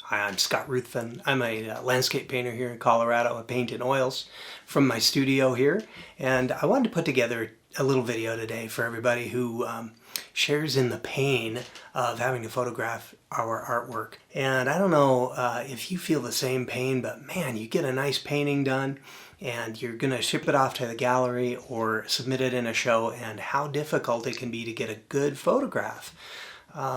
Hi, I'm Scott Ruthven. I'm a landscape painter here in Colorado. I paint in oils from my studio here, and I wanted to put together a little video today for everybody who shares in the pain of having to photograph our artwork. And I don't know if you feel the same pain, but man, you get a nice painting done and you're going to ship it off to the gallery or submit it in a show, and how difficult it can be to get a good photograph.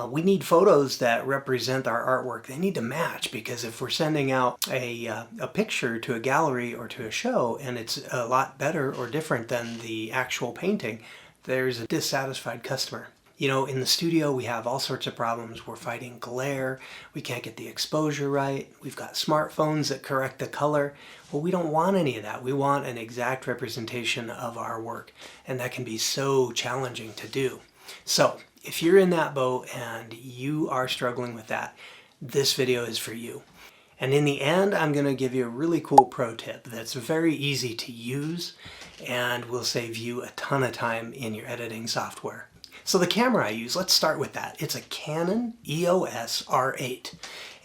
We need photos that represent our artwork. They need to match, because if we're sending out a picture to a gallery or to a show and it's a lot better or different than the actual painting, there's a dissatisfied customer. You know, in the studio we have all sorts of problems. We're fighting glare, we can't get the exposure right, we've got smartphones that correct the color. Well, we don't want any of that. We want an exact representation of our work, and that can be so challenging to do. So if you're in that boat and you are struggling with that, this video is for you. And in the end, I'm going to give you a really cool pro tip that's very easy to use and will save you a ton of time in your editing software. So the camera I use, let's start with that. It's a Canon EOS R8.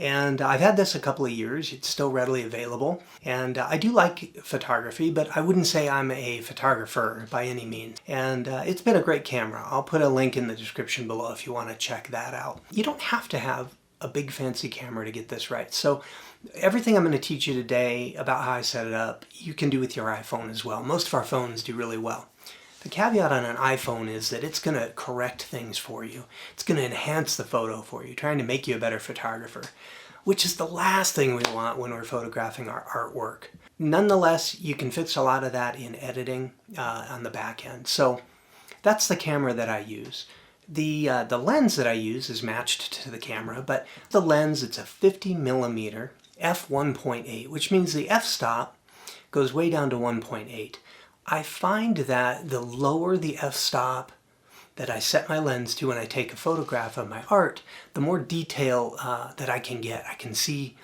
And I've had this a couple of years. It's still readily available. And I do like photography, but I wouldn't say I'm a photographer by any means. And it's been a great camera. I'll put a link in the description below if you want to check that out. You don't have to have a big fancy camera to get this right. So everything I'm going to teach you today about how I set it up, you can do with your iPhone as well. Most of our phones do really well. The caveat on an iPhone is that it's going to correct things for you. It's going to enhance the photo for you, trying to make you a better photographer, which is the last thing we want when we're photographing our artwork. Nonetheless, you can fix a lot of that in editing on the back end. So that's the camera that I use. The lens that I use is matched to the camera, but the lens, it's a 50mm f1.8, which means the f-stop goes way down to 1.8. I find that the lower the f-stop that I set my lens to when I take a photograph of my art, the more detail that I can get. I can see,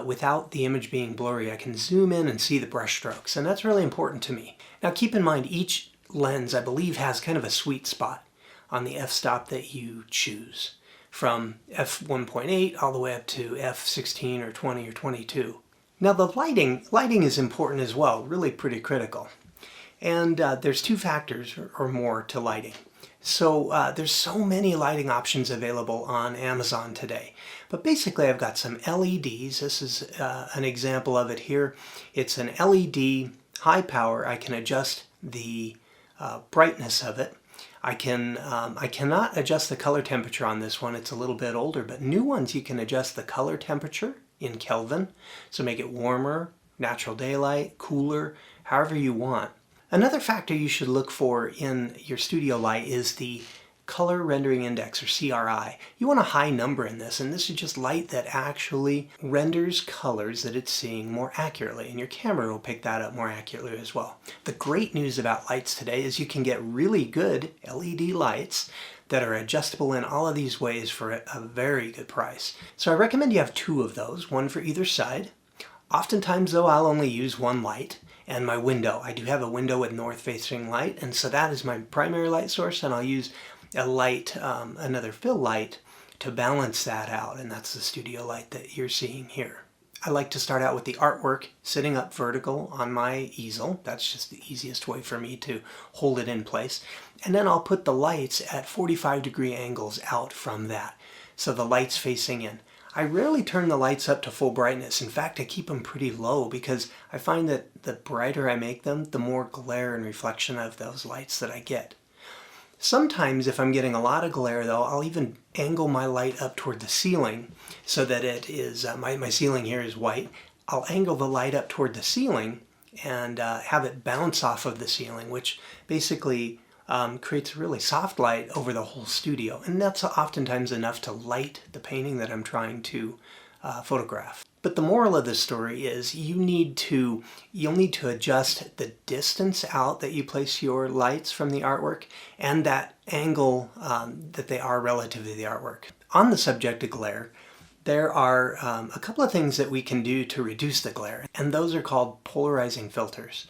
without the image being blurry, I can zoom in and see the brush strokes, and that's really important to me. Now keep in mind, each lens, I believe, has kind of a sweet spot on the f-stop that you choose, from f1.8 all the way up to f16 or 20 or 22. Now the lighting is important as well, really pretty critical. And there's two factors or more to lighting. So there's so many lighting options available on Amazon today. But basically I've got some LEDs. This is an example of it here. It's an LED, high power. I can adjust the brightness of it. I cannot adjust the color temperature on this one. It's a little bit older, but new ones you can adjust the color temperature in Kelvin. So make it warmer, natural daylight, cooler, however you want. Another factor you should look for in your studio light is the color rendering index, or CRI. You want a high number in this, and this is just light that actually renders colors that it's seeing more accurately, and your camera will pick that up more accurately as well. The great news about lights today is you can get really good LED lights that are adjustable in all of these ways for a very good price. So I recommend you have two of those, one for either side. Oftentimes though, I'll only use one light. And my window. I do have a window with north-facing light, and so that is my primary light source, and I'll use a light, another fill light, to balance that out, and that's the studio light that you're seeing here. I like to start out with the artwork sitting up vertical on my easel. That's just the easiest way for me to hold it in place. And then I'll put the lights at 45-degree angles out from that, so the light's facing in. I rarely turn the lights up to full brightness. In fact, I keep them pretty low, because I find that the brighter I make them, the more glare and reflection of those lights that I get. Sometimes if I'm getting a lot of glare though, I'll even angle my light up toward the ceiling so that it is, my ceiling here is white. I'll angle the light up toward the ceiling and have it bounce off of the ceiling, which basically creates a really soft light over the whole studio, and that's oftentimes enough to light the painting that I'm trying to photograph. But the moral of this story is you'll need to adjust the distance out that you place your lights from the artwork, and that angle that they are relative to the artwork. On the subject of glare, there are a couple of things that we can do to reduce the glare, and those are called polarizing filters.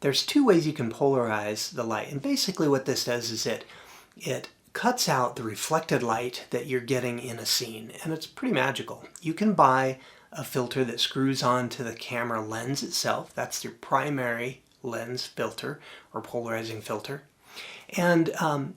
There's two ways you can polarize the light, and basically what this does is it cuts out the reflected light that you're getting in a scene, and it's pretty magical. You can buy a filter that screws onto the camera lens itself. That's your primary lens filter or polarizing filter. And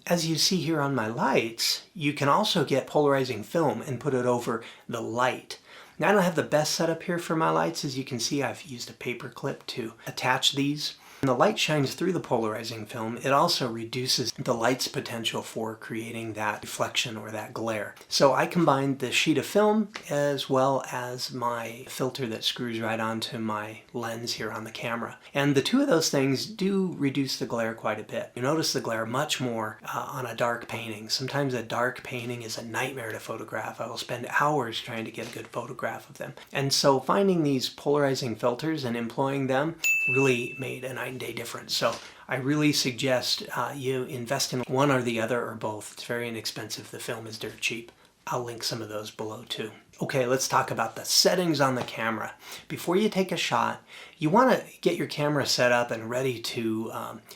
as you see here on my lights, you can also get polarizing film and put it over the light. Now, I don't have the best setup here for my lights. As you can see, I've used a paper clip to attach these. When the light shines through the polarizing film, it also reduces the light's potential for creating that reflection or that glare. So I combined the sheet of film as well as my filter that screws right onto my lens here on the camera. And the two of those things do reduce the glare quite a bit. You notice the glare much more on a dark painting. Sometimes a dark painting is a nightmare to photograph. I will spend hours trying to get a good photograph of them. And so finding these polarizing filters and employing them really made a night and day difference. So I really suggest you invest in one or the other or both. It's very inexpensive. The film is dirt cheap. I'll link some of those below too. Okay, let's talk about the settings on the camera. Before you take a shot, you want to get your camera set up and ready to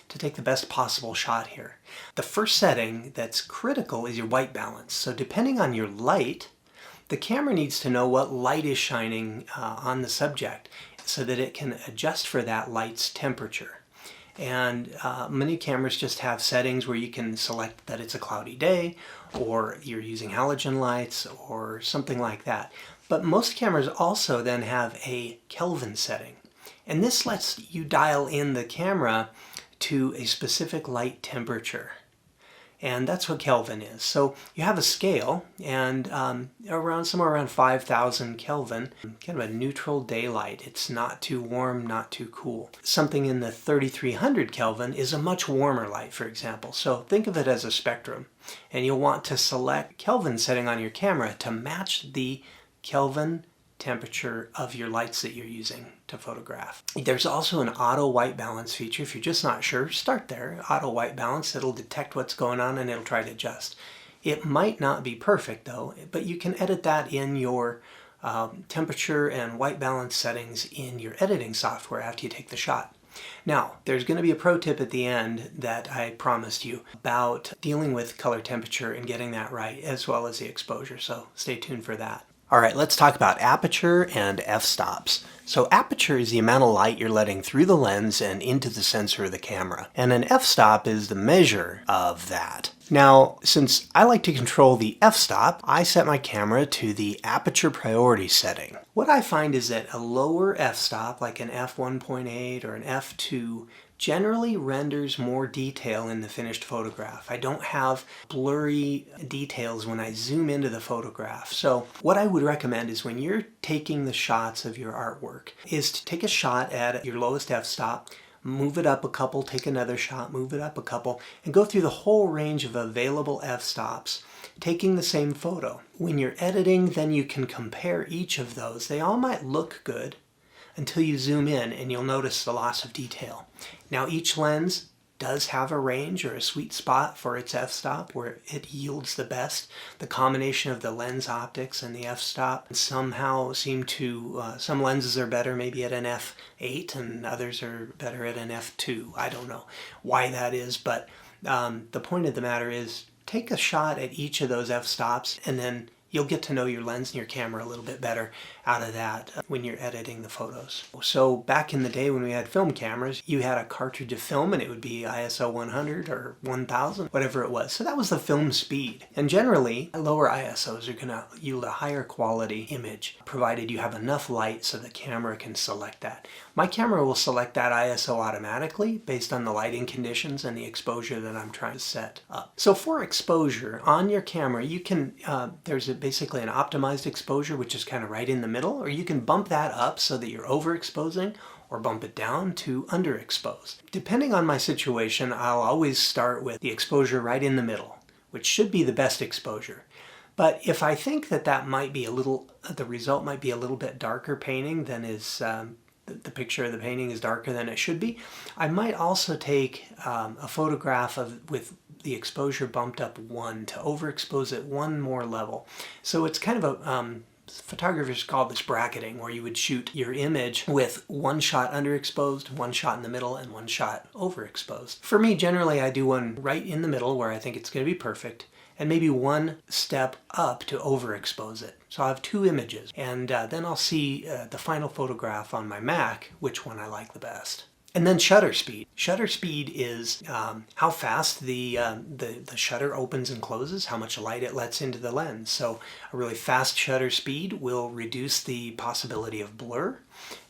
take the best possible shot here. The first setting that's critical is your white balance. So depending on your light, the camera needs to know what light is shining on the subject so that it can adjust for that light's temperature. And many cameras just have settings where you can select that it's a cloudy day, or you're using halogen lights, or something like that. But most cameras also then have a Kelvin setting. And this lets you dial in the camera to a specific light temperature. And that's what Kelvin is. So you have a scale, and somewhere around 5,000 Kelvin, kind of a neutral daylight. It's not too warm, not too cool. Something in the 3,300 Kelvin is a much warmer light, for example. So think of it as a spectrum. And you'll want to select Kelvin setting on your camera to match the Kelvin temperature of your lights that you're using to photograph. There's also an auto white balance feature. If you're just not sure, start there. Auto white balance, it'll detect what's going on and it'll try to adjust. It might not be perfect though, but you can edit that in your temperature and white balance settings in your editing software after you take the shot. Now, there's going to be a pro tip at the end that I promised you about dealing with color temperature and getting that right, as well as the exposure, so stay tuned for that. All right, let's talk about aperture and f-stops. So aperture is the amount of light you're letting through the lens and into the sensor of the camera. And an f-stop is the measure of that. Now, since I like to control the f-stop, I set my camera to the aperture priority setting. What I find is that a lower f-stop, like an f1.8 or an f2, generally renders more detail in the finished photograph. I don't have blurry details when I zoom into the photograph. So what I would recommend is when you're taking the shots of your artwork is to take a shot at your lowest f-stop, move it up a couple, take another shot, move it up a couple, and go through the whole range of available f-stops, taking the same photo. When you're editing, then you can compare each of those. They all might look good until you zoom in and you'll notice the loss of detail. Now each lens does have a range or a sweet spot for its f-stop where it yields the best. The combination of the lens optics and the f-stop somehow seem to, some lenses are better maybe at an f8 and others are better at an f2. I don't know why that is, but the point of the matter is take a shot at each of those f-stops and then you'll get to know your lens and your camera a little bit better out of that when you're editing the photos. So back in the day when we had film cameras, you had a cartridge of film and it would be ISO 100 or 1000, whatever it was. So that was the film speed. And generally, lower ISOs are going to yield a higher quality image, provided you have enough light so the camera can select that. My camera will select that ISO automatically based on the lighting conditions and the exposure that I'm trying to set up. So for exposure on your camera, you can, there's basically an optimized exposure, which is kind of right in the middle, or you can bump that up so that you're overexposing, or bump it down to underexposed. Depending on my situation, I'll always start with the exposure right in the middle, which should be the best exposure. But if I think that that might be a little, the result might be a little bit darker painting than is, the picture of the painting is darker than it should be, I might also take a photograph with the exposure bumped up one to overexpose it one more level. So it's kind of a Photographers call this bracketing, where you would shoot your image with one shot underexposed, one shot in the middle, and one shot overexposed. For me, generally I do one right in the middle where I think it's going to be perfect, and maybe one step up to overexpose it. So I'll have two images, and then I'll see the final photograph on my Mac, which one I like the best. And then shutter speed. Shutter speed is how fast the shutter opens and closes, how much light it lets into the lens. So a really fast shutter speed will reduce the possibility of blur.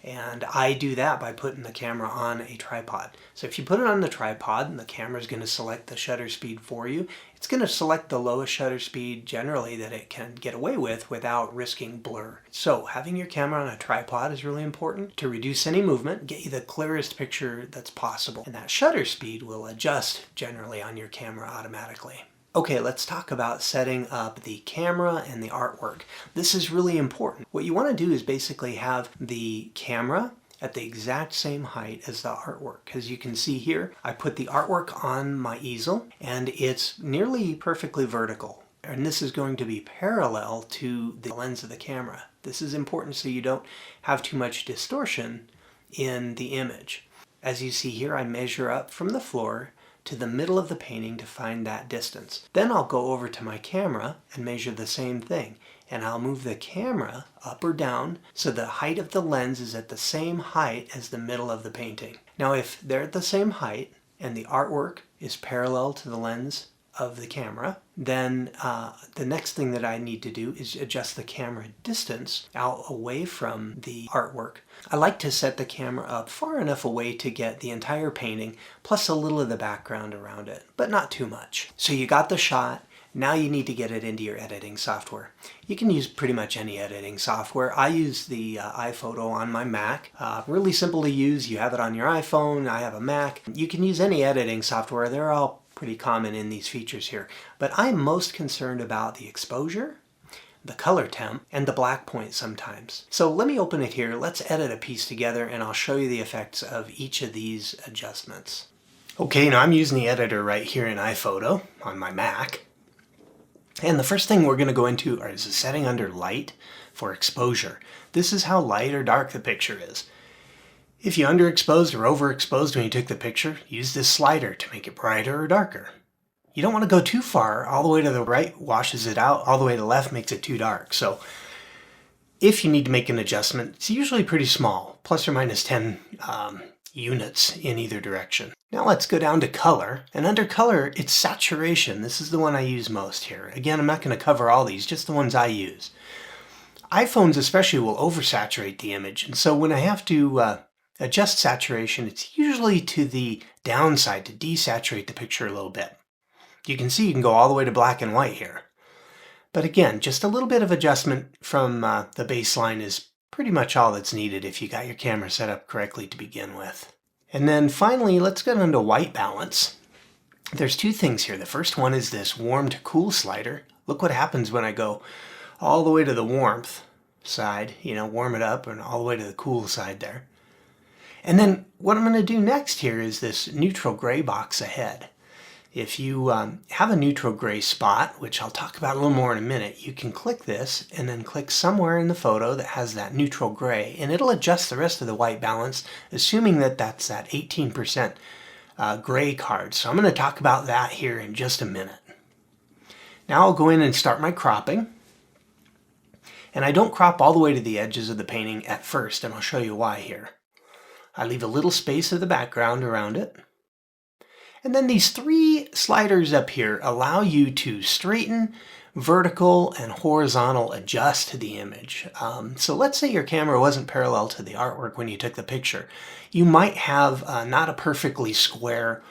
And I do that by putting the camera on a tripod. So if you put it on the tripod and the camera is going to select the shutter speed for you, it's going to select the lowest shutter speed generally that it can get away with without risking blur. So having your camera on a tripod is really important to reduce any movement, get you the clearest picture that's possible. And that shutter speed will adjust generally on your camera automatically. Okay, let's talk about setting up the camera and the artwork. This is really important. What you want to do is basically have the camera at the exact same height as the artwork. As you can see here, I put the artwork on my easel and it's nearly perfectly vertical. And this is going to be parallel to the lens of the camera. This is important so you don't have too much distortion in the image. As you see here, I measure up from the floor to the middle of the painting to find that distance. Then I'll go over to my camera and measure the same thing. And I'll move the camera up or down so the height of the lens is at the same height as the middle of the painting. Now if they're at the same height and the artwork is parallel to the lens of the camera, then the next thing that I need to do is adjust the camera distance out away from the artwork. I like to set the camera up far enough away to get the entire painting plus a little of the background around it, but not too much. So you got the shot. Now you need to get it into your editing software. You can use pretty much any editing software. I use the iPhoto on my Mac. Really simple to use. You have it on your iPhone. I have a Mac. You can use any editing software. They're all pretty common in these features here. But I'm most concerned about the exposure, the color temp, and the black point sometimes. So let me open it here. Let's edit a piece together and I'll show you the effects of each of these adjustments. Okay, now I'm using the editor right here in iPhoto on my Mac. And the first thing we're going to go into is a setting under light for exposure. This is how light or dark the picture is. If you underexposed or overexposed when you took the picture, use this slider to make it brighter or darker. You don't want to go too far. All the way to the right washes it out. All the way to the left makes it too dark. So if you need to make an adjustment, it's usually pretty small, plus or minus 10 units in either direction. Now let's go down to color, and under color it's saturation. This is the one I use most here. Again, I'm not going to cover all these, just the ones I use. iPhones especially will oversaturate the image, and so when I have to adjust saturation, it's usually to the downside to desaturate the picture a little bit. You can see you can go all the way to black and white here. But again, just a little bit of adjustment from the baseline is pretty much all that's needed if you got your camera set up correctly to begin with. And then finally, let's get into white balance. There's two things here. The first one is this warm to cool slider. Look what happens when I go all the way to the warmth side, warm it up, and all the way to the cool side there. And then what I'm going to do next here is this neutral gray box ahead. If you have a neutral gray spot, which I'll talk about a little more in a minute, you can click this and then click somewhere in the photo that has that neutral gray, and it'll adjust the rest of the white balance, assuming that that's that 18% gray card. So I'm going to talk about that here in just a minute. Now I'll go in and start my cropping. And I don't crop all the way to the edges of the painting at first, and I'll show you why here. I leave a little space of the background around it. And then these three sliders up here allow you to straighten, vertical, and horizontal adjust to the image. So let's say your camera wasn't parallel to the artwork when you took the picture. You might have not a perfectly square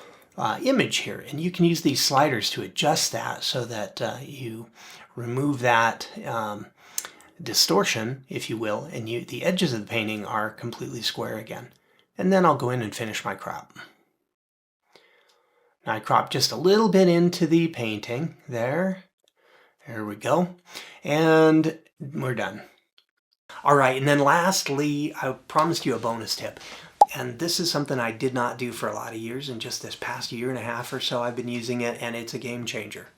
image here, and you can use these sliders to adjust that so that you remove that distortion, if you will, and the edges of the painting are completely square again. And then I'll go in and finish my crop. Now I crop just a little bit into the painting there. There we go. And we're done. All right, and then lastly, I promised you a bonus tip. And this is something I did not do for a lot of years, and just this past year and a half or so I've been using it, and it's a game changer.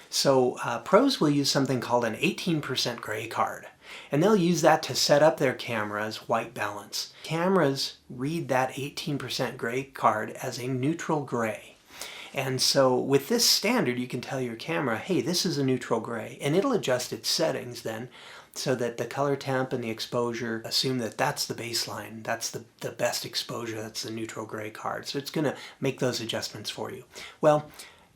So pros will use something called an 18% gray card, and they'll use that to set up their camera's white balance. Cameras read that 18% gray card as a neutral gray. And so with this standard, you can tell your camera, hey, this is a neutral gray, and it'll adjust its settings then so that the color temp and the exposure assume that that's the baseline, that's the best exposure, that's the neutral gray card. So it's going to make those adjustments for you. Well,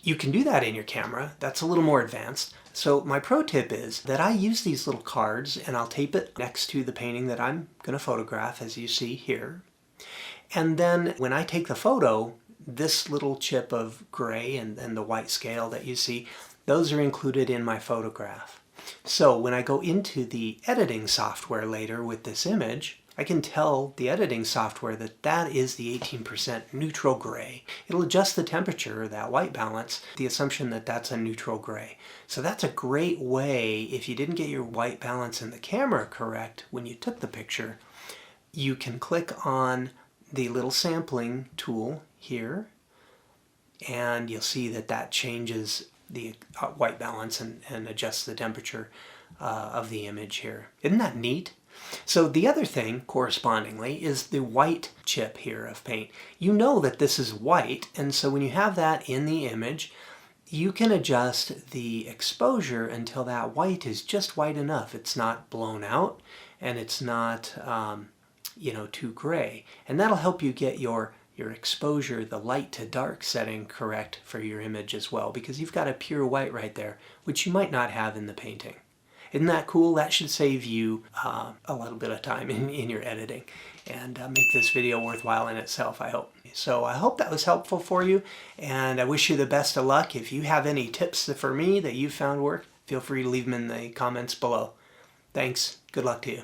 you can do that in your camera. That's a little more advanced. So my pro tip is that I use these little cards and I'll tape it next to the painting that I'm going to photograph, as you see here. And then when I take the photo, this little chip of gray and the white scale that you see, those are included in my photograph. So when I go into the editing software later with this image, I can tell the editing software that that is the 18% neutral gray. It'll adjust the temperature, that white balance, the assumption that that's a neutral gray. So that's a great way, if you didn't get your white balance in the camera correct when you took the picture, you can click on the little sampling tool here, and you'll see that that changes the white balance and adjusts the temperature of the image here. Isn't that neat? So the other thing, correspondingly, is the white chip here of paint. You know that this is white, and so when you have that in the image, you can adjust the exposure until that white is just white enough. It's not blown out, and it's not too gray. And that'll help you get your exposure, the light to dark setting correct for your image as well, because you've got a pure white right there, which you might not have in the painting. Isn't that cool? That should save you a little bit of time in your editing and make this video worthwhile in itself, I hope. So I hope that was helpful for you, and I wish you the best of luck. If you have any tips for me that you found work, feel free to leave them in the comments below. Thanks. Good luck to you.